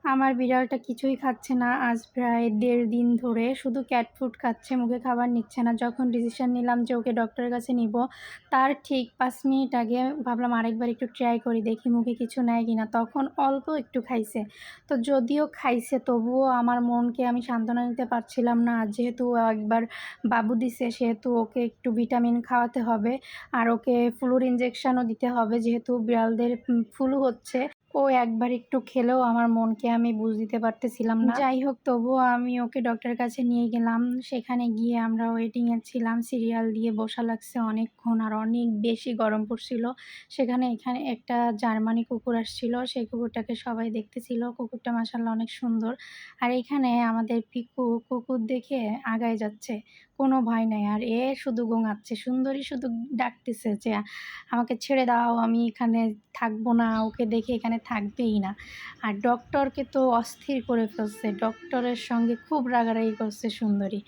আমার বিড়ালটা কিছুই খাচ্ছে না। আজ প্রায় ১.৫ দিন ধরে শুধু ক্যাট ফুড খাচ্ছে, মুখে খাবার নিচ্ছে না। যখন ডিসিশন নিলাম যে ওকে ডক্টরের কাছে নিবো, তার ঠিক ৫ মিনিট আগে ভাবলাম আরেকবার একটু ট্রাই করি, দেখি মুখে কিছু নেয় কিনা। তখন অল্প একটু খাইছে। তো যদিও খাইছে তবুও আমার মনকে আমি সান্ত্বনা দিতে পারছিলাম না। যেহেতু ও একবার বাবু দিছে সেহেতু ওকে একটু ভিটামিন খাওয়াতে হবে। আর ওকে ফ্লুর ইনজেকশনও দিতে হবে, যেহেতু বিড়ালদের ফ্লু হচ্ছে। ও একবার একটু খেলেও আমার মনকে আমি বুঝ দিতে পারতেছিলাম না। যাই হোক, তবুও আমি ওকে ডক্টরের কাছে নিয়ে গেলাম। সেখানে গিয়ে আমরা ওয়েটিংয়ে ছিলাম। সিরিয়াল দিয়ে বসা লাগছে অনেকক্ষণ, আর অনেক বেশি গরম পড়ছিল। এখানে একটা জার্মানি কুকুর আসছিল। সেই কুকুরটাকে সবাই দেখতেছিল। কুকুরটা মাশাআল্লাহ অনেক সুন্দর। আর এখানে আমাদের পিকু কুকুর দেখে আগায় যাচ্ছে। কোনো ভয় নাই। আর শুধু গোঙাচ্ছে। সুন্দরী শুধু ডাকতেছে যে, "আমাকে ছেড়ে দাও, আমি এখানে থাকবো না।" ওকে দেখে এখানে থাকবেই না। আর ডক্টরকে তো অস্থির করে ফেলছে। ডক্টরের সঙ্গে খুব রাগারাগি করছে সুন্দরী।